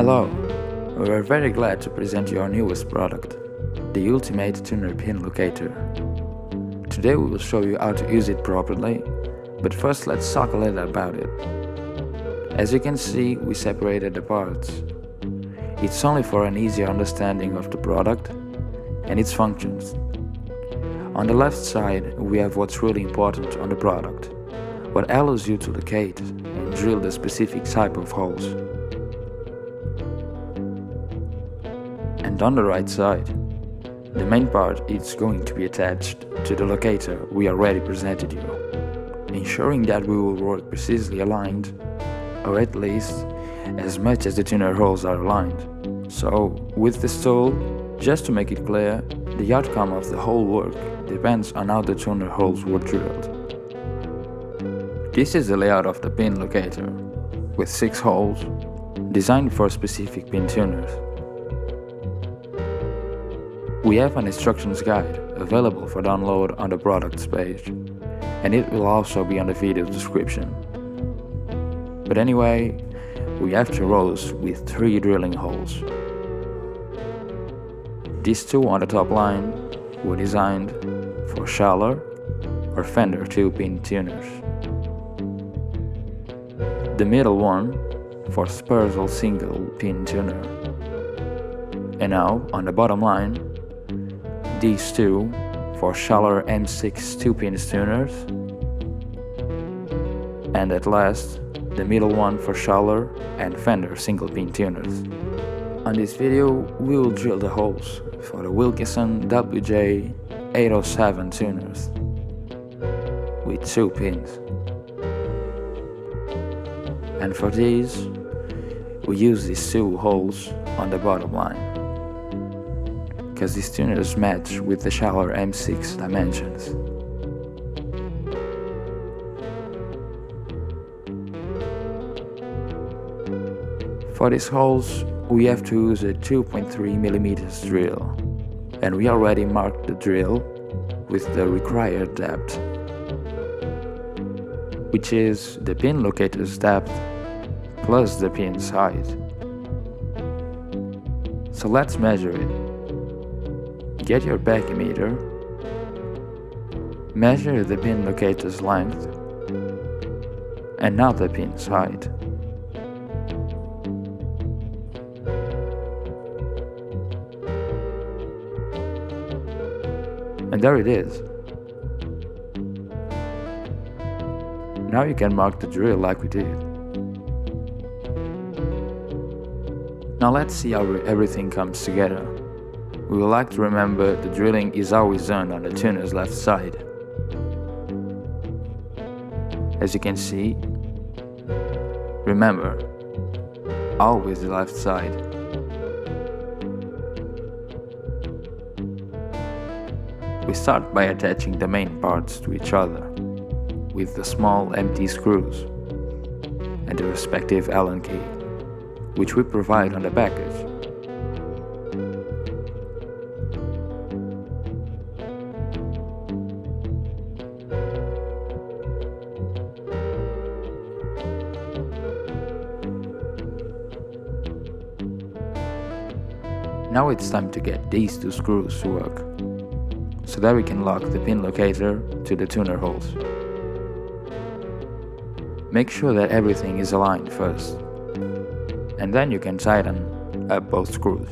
Hello, we are very glad to present you our newest product, the ultimate tuner pin locator. Today we will show you how to use it properly, but first let's talk a little about it. As you can see, we separated the parts. It's only for an easier understanding of the product and its functions. On the left side, we have what's really important on the product, what allows you to locate and drill the specific type of holes. And on the right side, the main part is going to be attached to the locator we already presented you, ensuring that we will work precisely aligned, or at least as much as the tuner holes are aligned. So, with this tool, just to make it clear, the outcome of the whole work depends on how the tuner holes were drilled. This is the layout of the pin locator, with 6 holes, designed for specific pin tuners. We have an instructions guide available for download on the products page, and it will also be on the video description. But anyway, we have 2 rows with 3 drilling holes. These 2 on the top line were designed for Schaller or Fender 2-pin tuners. The middle one for Spurzl single-pin tuner. And now, on the bottom line, these 2 for Schaller M6 2-pin tuners. And at last, the middle one for Schaller and Fender single-pin tuners. On this video, we will drill the holes for the Wilkinson WJ807 tuners with 2 pins. And for these, we use these 2 holes on the bottom line, because these tuners match with the Schaller M6 dimensions. For these holes, we have to use a 2.3mm drill, and we already marked the drill with the required depth, which is the pin locator's depth plus the pin's height. So let's measure it. Get your bachymeter, measure the pin locator's length, and now the pin's height. And there it is. Now you can mark the drill like we did. Now let's see how everything comes together. We would like to remember the drilling is always done on the tuner's left side. As you can see, remember, always the left side. We start by attaching the main parts to each other with the small empty screws and the respective Allen key, which we provide on the package. Now it's time to get these 2 screws to work, so that we can lock the pin locator to the tuner holes. Make sure that everything is aligned first, and then you can tighten up both screws.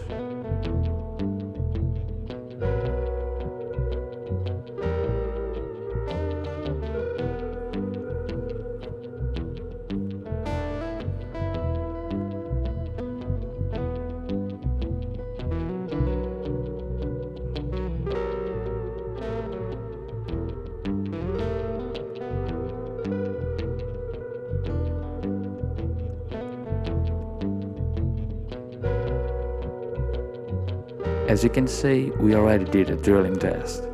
As you can see, we already did a drilling test,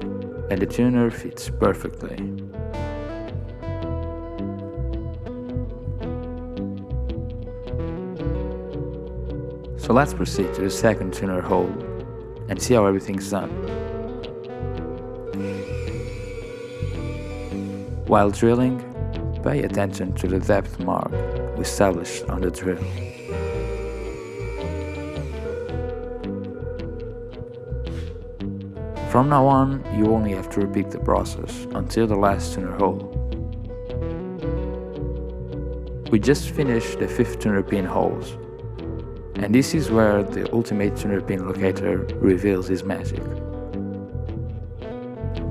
and the tuner fits perfectly. So let's proceed to the second tuner hole and see how everything's done. While drilling, pay attention to the depth mark we established on the drill. From now on, you only have to repeat the process until the last tuner hole. We just finished the 5th tuner pin holes, and this is where the ultimate tuner pin locator reveals his magic.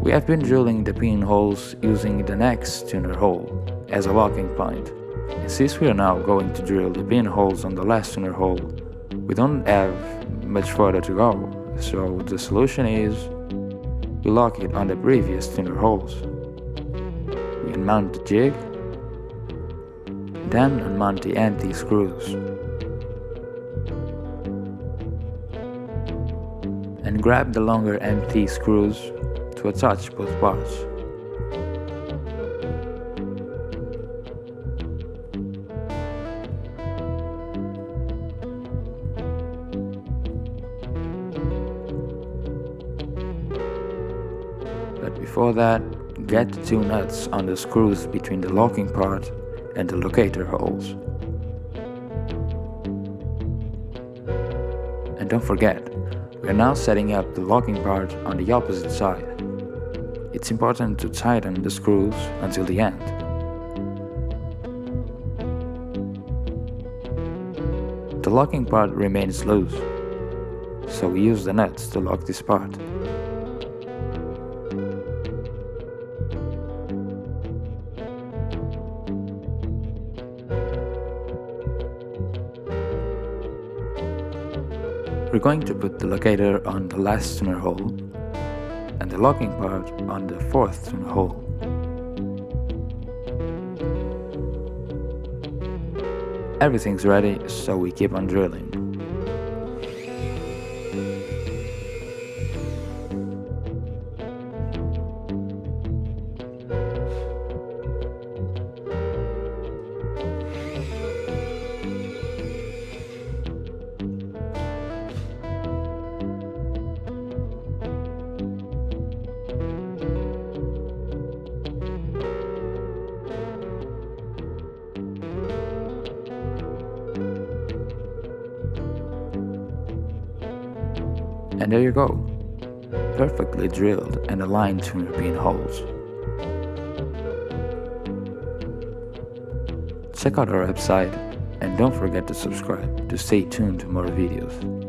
We have been drilling the pin holes using the next tuner hole as a locking point, and since we are now going to drill the pin holes on the last tuner hole, we don't have much further to go, so the solution is we lock it on the previous tuner holes. We unmount the jig, then unmount the empty screws, and grab the longer empty screws to attach both parts. But before that, get the 2 nuts on the screws between the locking part and the locator holes. And don't forget, we are now setting up the locking part on the opposite side. It's important to tighten the screws until the end. The locking part remains loose, so we use the nuts to lock this part. We're going to put the locator on the last tuner hole and the locking part on the 4th tuner hole. Everything's ready, so we keep on drilling. And there you go, perfectly drilled and aligned tuner pin holes. Check out our website and don't forget to subscribe to stay tuned to more videos.